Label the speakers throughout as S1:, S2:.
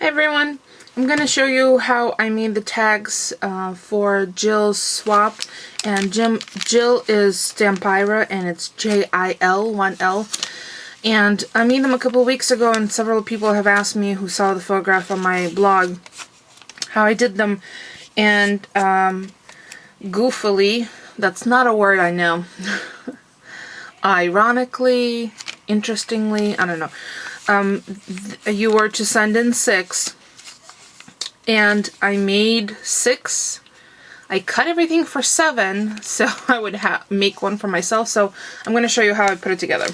S1: Hey everyone, I'm going to show you how I made the tags for Jill's swap, and Jill is Stampyra and it's J-I-L, 1L, and I made them a couple weeks ago and several people have asked me who saw the photograph on my blog how I did them, and goofily, that's not a word I know, ironically, interestingly, I don't know. You were to send in 6, and I made 6. I cut everything for 7, so I would make one for myself. So I'm going to show you how I put it together.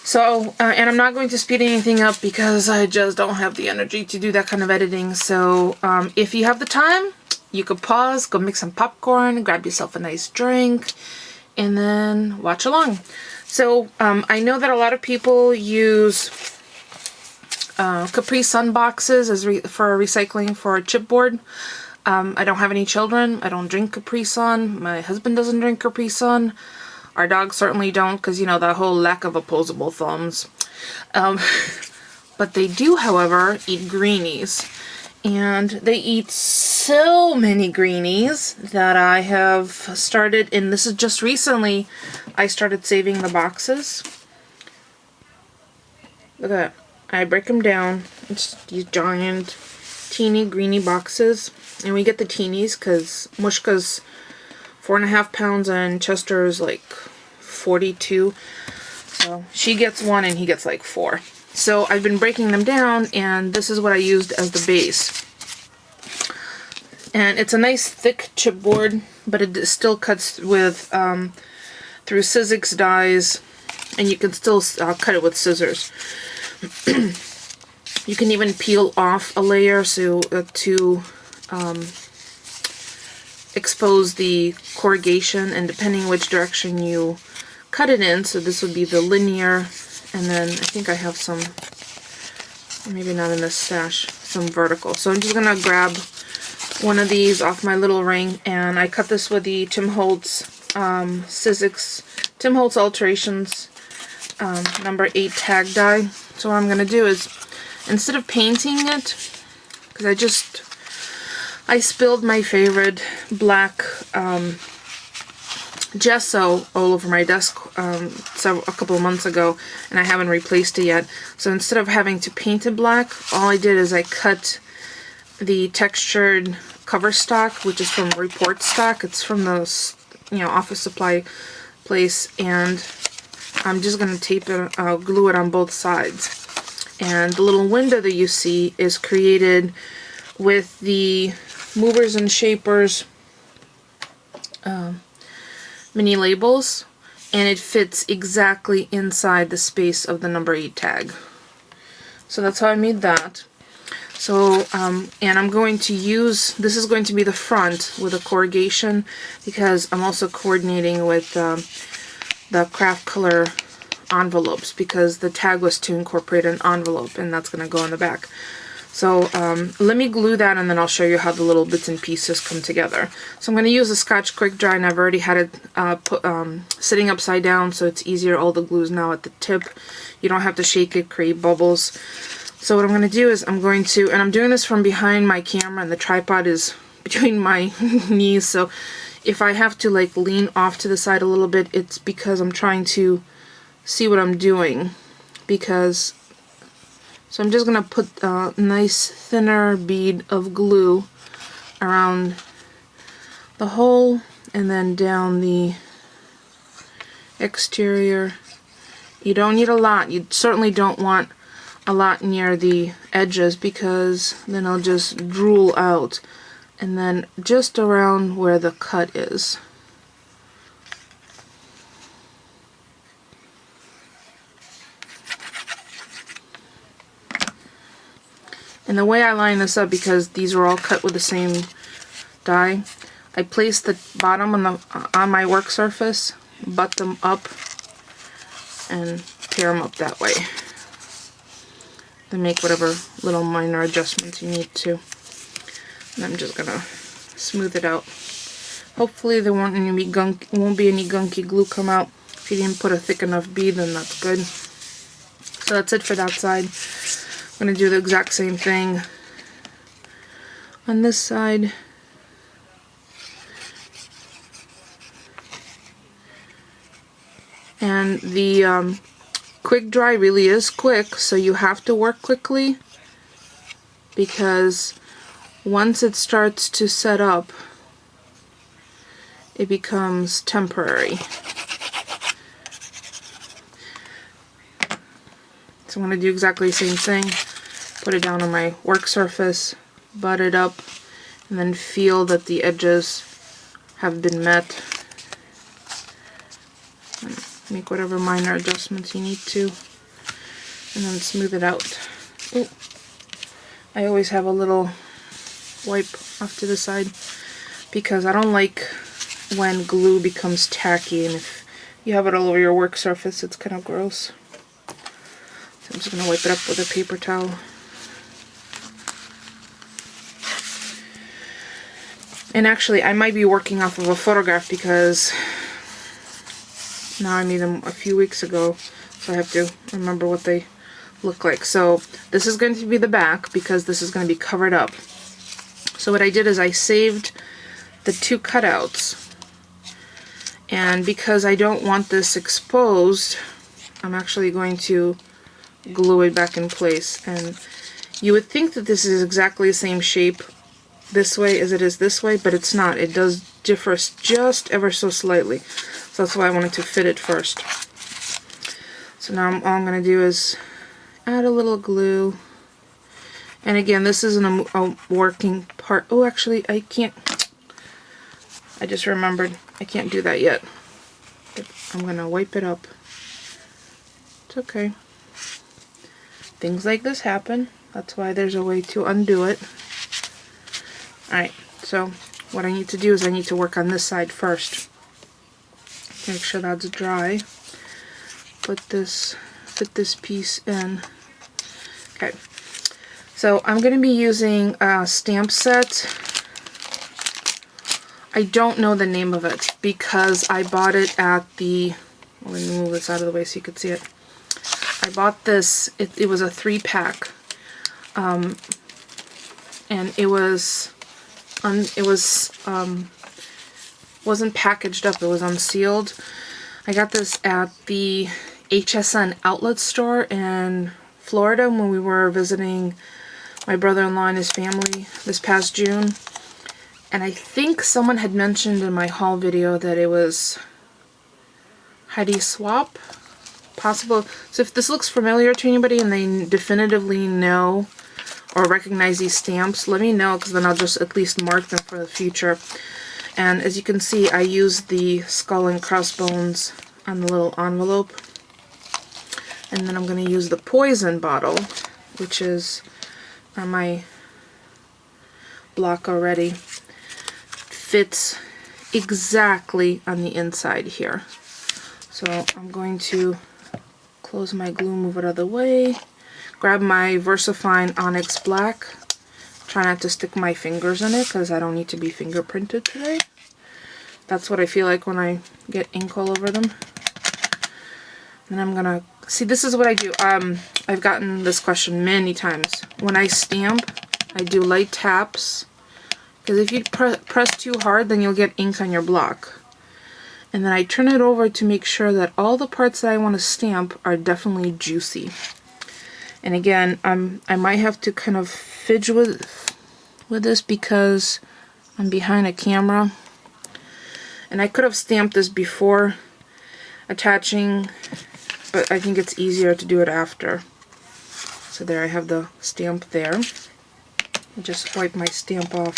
S1: So, and I'm not going to speed anything up because I just don't have the energy to do that kind of editing. So if you have the time, you could pause, go make some popcorn, grab yourself a nice drink, and then watch along. So I know that a lot of people use Capri Sun boxes as for recycling for a chipboard. I don't have any children. I don't drink Capri Sun. My husband doesn't drink Capri Sun. Our dogs certainly don't, because, you know, that whole lack of opposable thumbs. But they do, however, eat greenies. And they eat so many greenies that I have started, and this is just recently, I started saving the boxes. Look at that. I break them down. It's these giant, teeny, greeny boxes. And we get the teenies because Mushka's 4.5 pounds and Chester is like 42. So she gets 1 and he gets like 4. So I've been breaking them down, and this is what I used as the base. And it's a nice thick chipboard, but it still cuts with through Sizzix dies, and you can still cut it with scissors. You can even peel off a layer so to expose the corrugation, and depending which direction you cut it in, so this would be the linear, and then I think I have some, maybe not in this stash, some vertical. So I'm just going to grab one of these off my little ring, and I cut this with the Tim Holtz Sizzix, Tim Holtz Alterations number 8 tag die. So what I'm going to do is, instead of painting it, because I spilled my favorite black gesso all over my desk a couple of months ago, and I haven't replaced it yet. So instead of having to paint it black, all I did is I cut the textured cover stock, which is from Report Stock. It's from the office supply place, and I'm just going to tape it, glue it on both sides. And the little window that you see is created with the Movers and Shapers mini labels, and it fits exactly inside the space of the number 8 tag. So that's how I made that. So, and I'm going to use, this is going to be the front with a corrugation, because I'm also coordinating with the craft color envelopes, because the tag was to incorporate an envelope, and that's going to go on the back. So let me glue that, and then I'll show you how the little bits and pieces come together. So I'm going to use a Scotch Quick Dry, and I've already had it sitting upside down, so it's easier. All the glue's now at the tip. You don't have to shake it, create bubbles. So what I'm going to do is I'm going to, and I'm doing this from behind my camera, and the tripod is between my knees, so if I have to like lean off to the side a little bit, it's because I'm trying to see what I'm doing. So I'm just going to put a nice thinner bead of glue around the hole, and then down the exterior. You don't need a lot. You certainly don't want a lot near the edges, because then it'll just drool out. And then just around where the cut is. And the way I line this up, because these are all cut with the same die, I place the bottom on my work surface, butt them up, and pair them up that way. Then make whatever little minor adjustments you need to. And I'm just gonna smooth it out. Hopefully there won't be any gunky glue come out. If you didn't put a thick enough bead, then that's good. So that's it for that side. I'm going to do the exact same thing on this side. And the quick dry really is quick, so you have to work quickly, because once it starts to set up, it becomes temporary. So I'm going to do exactly the same thing. Put it down on my work surface, butt it up, and then feel that the edges have been met. And make whatever minor adjustments you need to, and then smooth it out. Ooh. I always have a little wipe off to the side because I don't like when glue becomes tacky, and if you have it all over your work surface, it's kind of gross. So I'm just going to wipe it up with a paper towel. And actually, I might be working off of a photograph because now I made them a few weeks ago, so I have to remember what they look like. So this is going to be the back because this is going to be covered up. So what I did is I saved the two cutouts, and because I don't want this exposed, I'm actually going to glue it back in place. And you would think that this is exactly the same shape this way as it is this way, but it's not. It does differ just ever so slightly. So that's why I wanted to fit it first. So now all I'm going to do is add a little glue. And again, this isn't a working part. Oh, actually, I can't. I just remembered I can't do that yet. But I'm going to wipe it up. It's okay. Things like this happen. That's why there's a way to undo it. Alright, so what I need to do is I need to work on this side first. Make sure that's dry. Fit this piece in. Okay, so I'm going to be using a stamp set. I don't know the name of it because I bought it at the, well, let me move this out of the way so you can see it. I bought this, it was a 3-pack, and it wasn't packaged up, it was unsealed. I got this at the HSN outlet store in Florida when we were visiting my brother-in-law and his family this past June. And I think someone had mentioned in my haul video that it was Heidi Swapp, possible. So if this looks familiar to anybody and they definitively know or recognize these stamps, let me know, because then I'll just at least mark them for the future. And as you can see, I used the skull and crossbones on the little envelope. And then I'm going to use the poison bottle, which is on my block already. Fits exactly on the inside here. So I'm going to close my glue, move it out of the way, grab my VersaFine Onyx Black. Try not to stick my fingers in it because I don't need to be fingerprinted today. That's what I feel like when I get ink all over them. And I'm gonna, see, this is what I do. I've gotten this question many times. When I stamp, I do light taps, because if you press too hard, then you'll get ink on your block. And then I turn it over to make sure that all the parts that I want to stamp are definitely juicy. And again, I might have to kind of fidget with this because I'm behind a camera. And I could have stamped this before attaching, but I think it's easier to do it after. So there, I have the stamp there. I'll just wipe my stamp off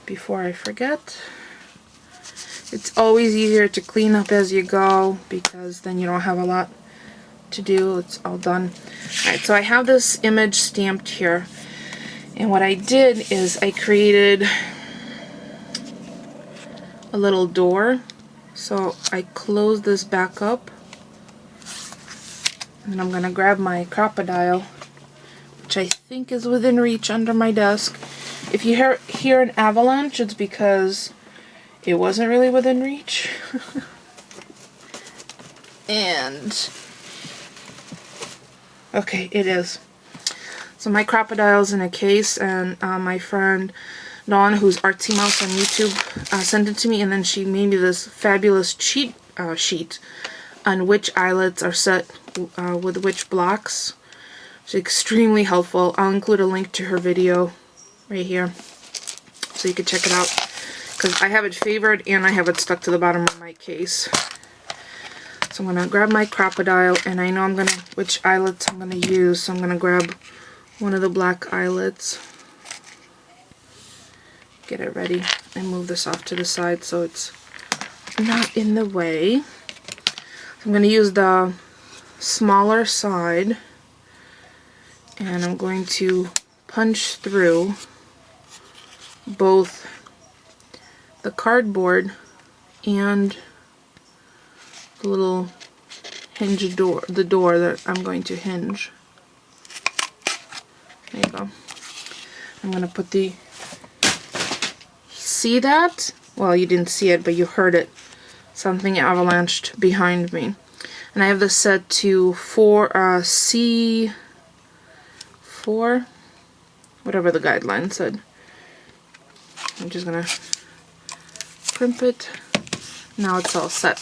S1: before I forget. It's always easier to clean up as you go because then you don't have a lot to do. It's all done. Alright, so I have this image stamped here, and what I did is I created a little door. So I close this back up, and I'm going to grab my Crop-A-Dile, which I think is within reach under my desk. If you hear an avalanche, it's because it wasn't really within reach. And okay, it is. So my Crop-A-Dile's in a case, and my friend Dawn, who's Artsy Mouse on YouTube, sent it to me, and then she made me this fabulous cheat sheet on which eyelets are set with which blocks. It's extremely helpful. I'll include a link to her video right here so you can check it out, because I have it favored and I have it stuck to the bottom of my case. So I'm going to grab my Crop-A-Dile, and I know which eyelets I'm going to use, so I'm going to grab one of the black eyelets, get it ready, and move this off to the side so it's not in the way. So I'm going to use the smaller side, and I'm going to punch through both the cardboard and the little hinge door, the door that I'm going to hinge. There you go. I'm going to put the, see that? Well, you didn't see it, but you heard it. Something avalanched behind me. And I have this set to C4, whatever the guideline said. I'm just going to crimp it. Now it's all set.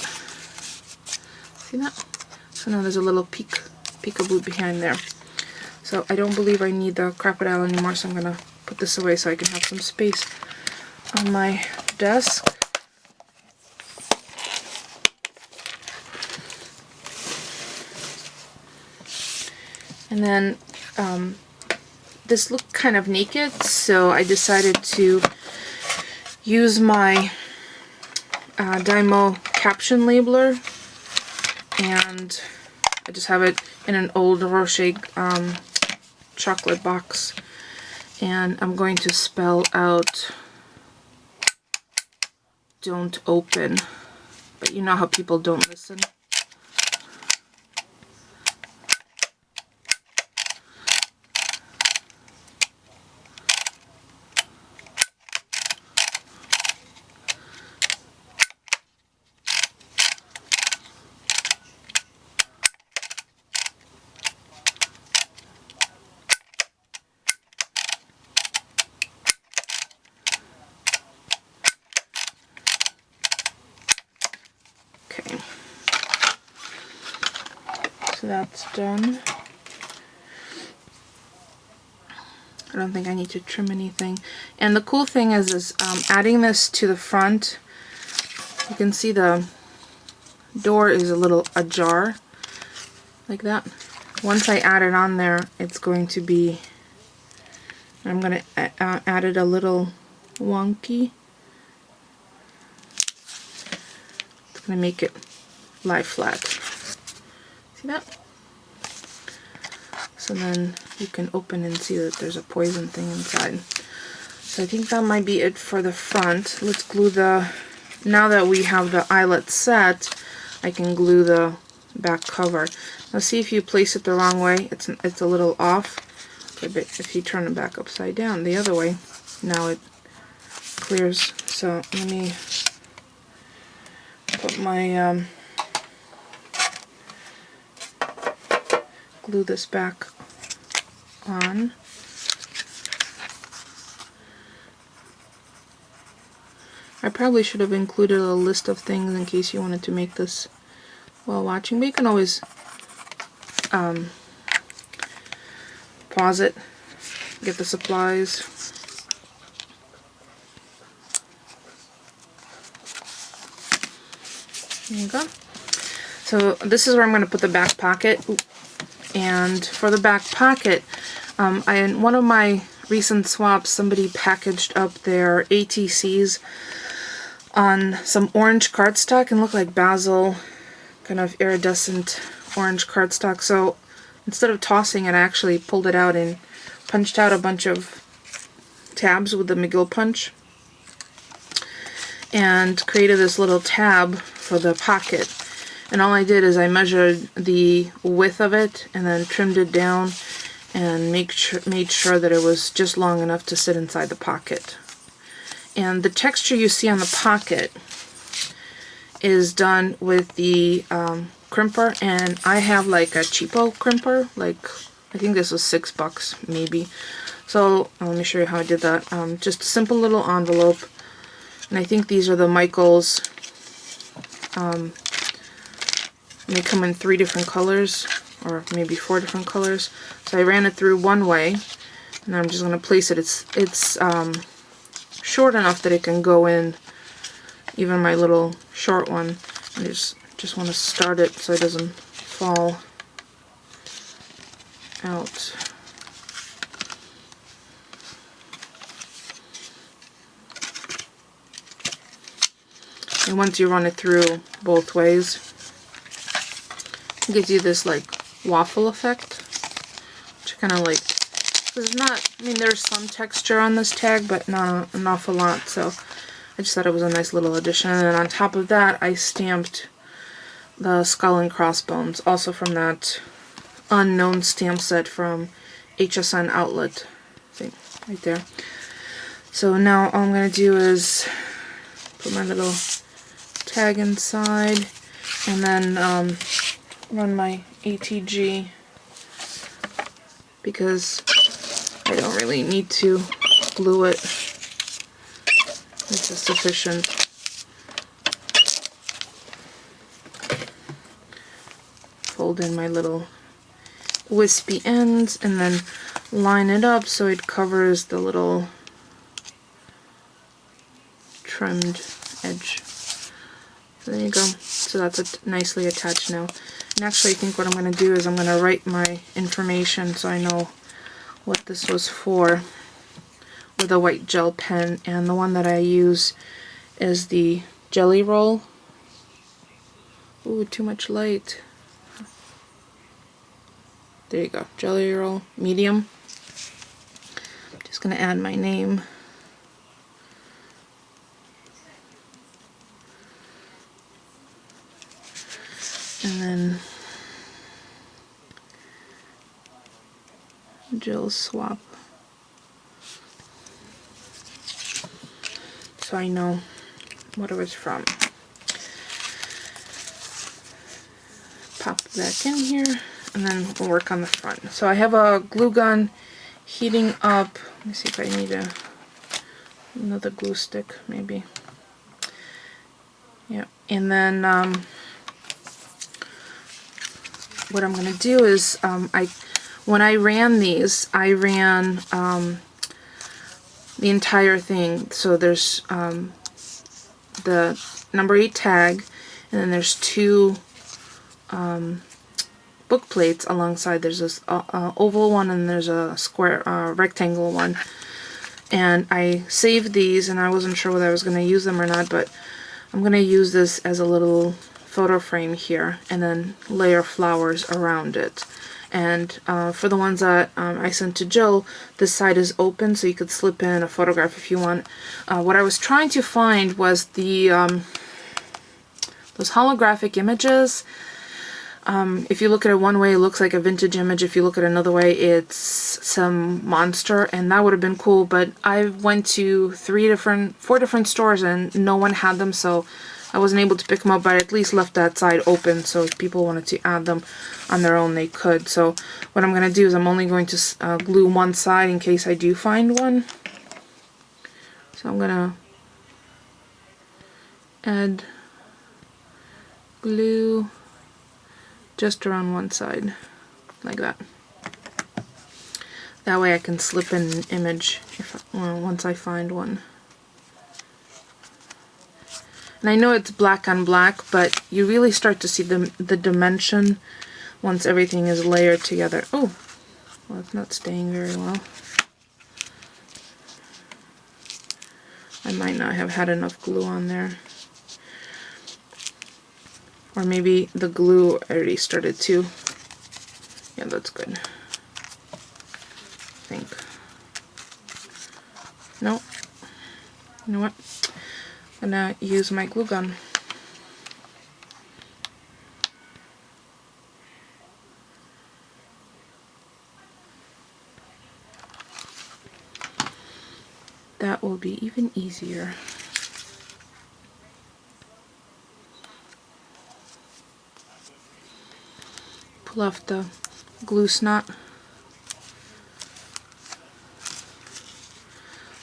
S1: See that? So now there's a little peekaboo behind there. So I don't believe I need the Crop-A-Dile anymore, so I'm going to put this away so I can have some space on my desk. And then this looked kind of naked, so I decided to use my Dymo caption labeler, and I just have it in an old Rocher chocolate box, and I'm going to spell out "don't open," but you know how people don't listen. Okay, so that's done. I don't think I need to trim anything. And the cool thing is adding this to the front, you can see the door is a little ajar, like that. Once I add it on there, it's going to be, I'm going to add it a little wonky. It's going to make it lie flat. See that? So then you can open and see that there's a poison thing inside. So I think that might be it for the front. Let's glue the, now that we have the eyelet set, I can glue the back cover. Now see, if you place it the wrong way, it's a little off. Okay, but if you turn it back upside down the other way, now it clears. So let me put my glue this back on. I probably should have included a list of things in case you wanted to make this while watching, but you can always pause it, get the supplies. There you go. So this is where I'm going to put the back pocket. And for the back pocket, in one of my recent swaps, somebody packaged up their ATCs on some orange cardstock and looked like basil, kind of iridescent orange cardstock. So instead of tossing it, I actually pulled it out and punched out a bunch of tabs with the McGill punch and created this little tab for the pocket. And all I did is I measured the width of it and then trimmed it down and made sure that it was just long enough to sit inside the pocket. And the texture you see on the pocket is done with the crimper, and I have like a cheapo crimper, like I think this was $6 maybe. So let me show you how I did that. Just a simple little envelope, and I think these are the Michaels. And they come in 3 different colors, or maybe 4 different colors. So I ran it through one way, and I'm just going to place it. It's short enough that it can go in even my little short one. I just want to start it so it doesn't fall out. And once you run it through both ways, it gives you this like waffle effect, which kind of like, there's not, I mean there's some texture on this tag, but not an awful lot, so I just thought it was a nice little addition. And then on top of that, I stamped the skull and crossbones, also from that unknown stamp set from HSN Outlet thing right there. So now all I'm going to do is put my little tag inside, and then run my ATG, because I don't really need to glue it. This is sufficient. Fold in my little wispy ends and then line it up so it covers the little trimmed edge. So there you go. So that's nicely attached now. And actually I think what I'm going to do is I'm going to write my information so I know what this was for with a white gel pen, and the one that I use is the Jelly Roll. Ooh, too much light. There you go, Jelly Roll, medium. Just going to add my name. And then Jill Swap. So I know what it was from. Pop it back in here, and then we'll work on the front. So I have a glue gun heating up. Let me see if I need another glue stick, maybe. Yeah, and then what I'm going to do is, when I ran these, I ran the entire thing. So there's the number 8 tag, and then there's 2 book plates alongside. There's this oval one, and there's a square, rectangle one. And I saved these, and I wasn't sure whether I was going to use them or not, but I'm going to use this as a little photo frame here, and then layer flowers around it. And for the ones that I sent to Jill, this side is open, so you could slip in a photograph if you want. What I was trying to find was the those holographic images. If you look at it one way, it looks like a vintage image. If you look at it another way, it's some monster, and that would have been cool. But I went to 4 different stores, and no one had them, so I wasn't able to pick them up, but I at least left that side open, so if people wanted to add them on their own, they could. So what I'm going to do is I'm only going to glue one side in case I do find one. So I'm going to add glue just around one side, like that. That way I can slip in an image once I find one. And I know it's black on black, but you really start to see the dimension once everything is layered together. Oh, well, it's not staying very well. I might not have had enough glue on there. Or maybe the glue already started to. Yeah, that's good. I think. No. You know what? I'm gonna use my glue gun. That will be even easier. Pull off the glue snot.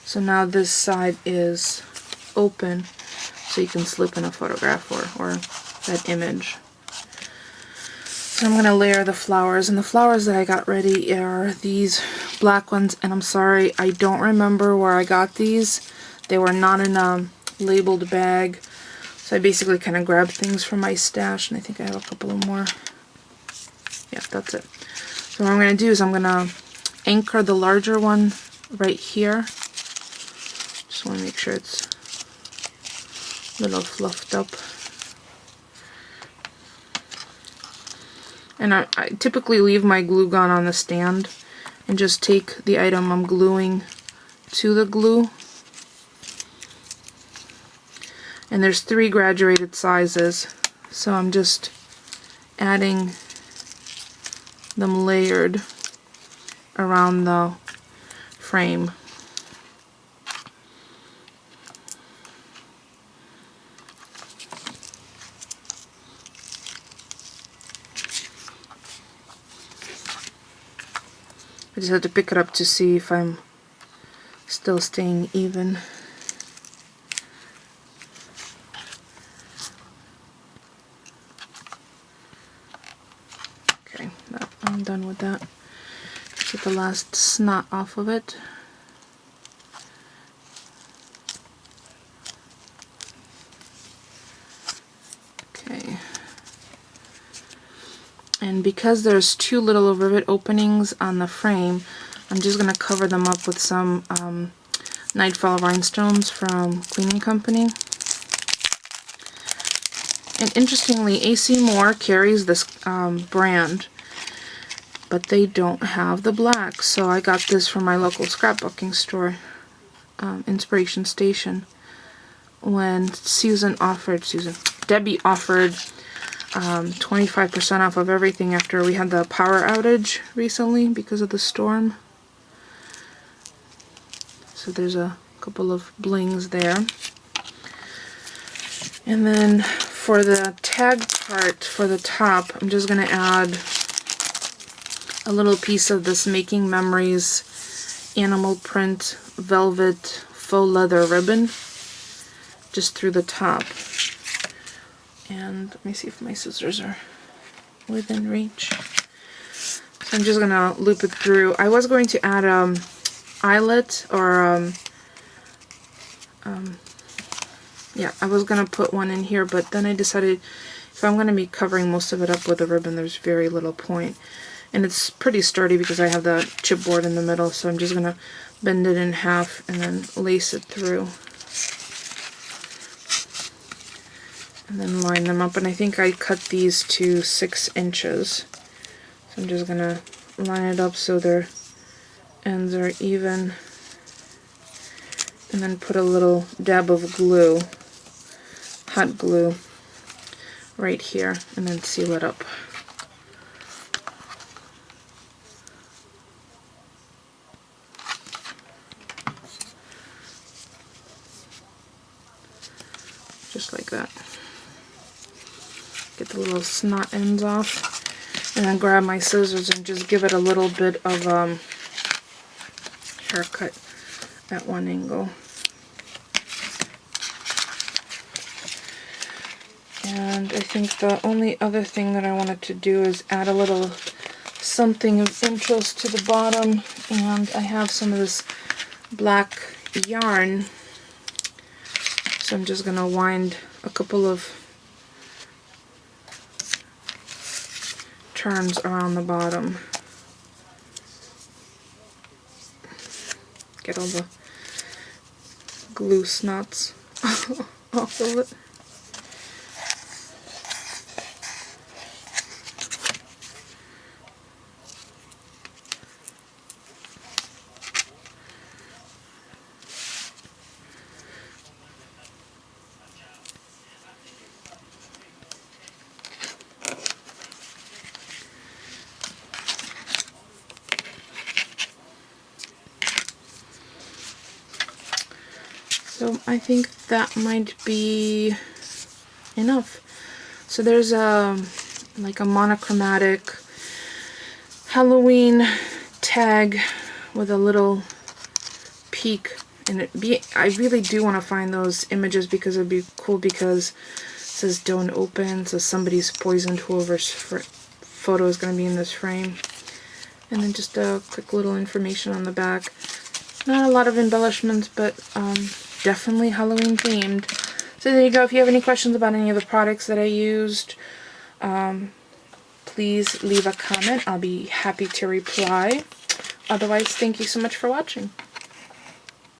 S1: So now this side is open, so you can slip in a photograph or that image. So I'm going to layer the flowers, and the flowers that I got ready are these black ones, and I'm sorry, I don't remember where I got these. They were not in a labeled bag, so I basically kind of grabbed things from my stash, and I think I have a couple of more. Yeah, that's it. So what I'm going to do is I'm going to anchor the larger one right here. Just want to make sure it's a little fluffed up. And I typically leave my glue gun on the stand and just take the item I'm gluing to the glue. And there's 3 graduated sizes, so I'm just adding them layered around the frame. I just have to pick it up to see if I'm still staying even. Okay, I'm done with that. Get the last snot off of it. Okay. And because there's 2 little rivet openings on the frame, I'm just going to cover them up with some Nightfall rhinestones from Cleaning Company. And interestingly, AC Moore carries this brand, but they don't have the black. So I got this from my local scrapbooking store, Inspiration Station, when Debbie offered 25% off of everything after we had the power outage recently because of the storm. So there's a couple of blings there. And then for the tag part for the top, I'm just going to add a little piece of this Making Memories animal print velvet faux leather ribbon just through the top. And let me see if my scissors are within reach. So I'm just going to loop it through. I was going to add eyelet or yeah, I was going to put one in here, but then I decided if I'm going to be covering most of it up with a ribbon, there's very little point. And it's pretty sturdy because I have the chipboard in the middle, so I'm just going to bend it in half and then lace it through. And then line them up, and I think I cut these to 6 inches. So I'm just going to line it up so their ends are even. And then put a little dab of glue, hot glue, right here, and then seal it up. Just like that. Get the little snot ends off, and then grab my scissors and just give it a little bit of haircut at one angle. And I think the only other thing that I wanted to do is add a little something of interest to the bottom, and I have some of this black yarn, so I'm just going to wind a couple of turns around the bottom. Get all the glue snots off of it. So I think that might be enough. So there's like a monochromatic Halloween tag with a little peak And I really do want to find those images because it'd be cool, because it says don't open, so somebody's poisoned whoever's photo is going to be in this frame. And then just a quick little information on the back. Not a lot of embellishments, but definitely Halloween themed. So there you go. If you have any questions about any of the products that I used, please leave a comment. I'll be happy to reply. Otherwise, thank you so much for watching.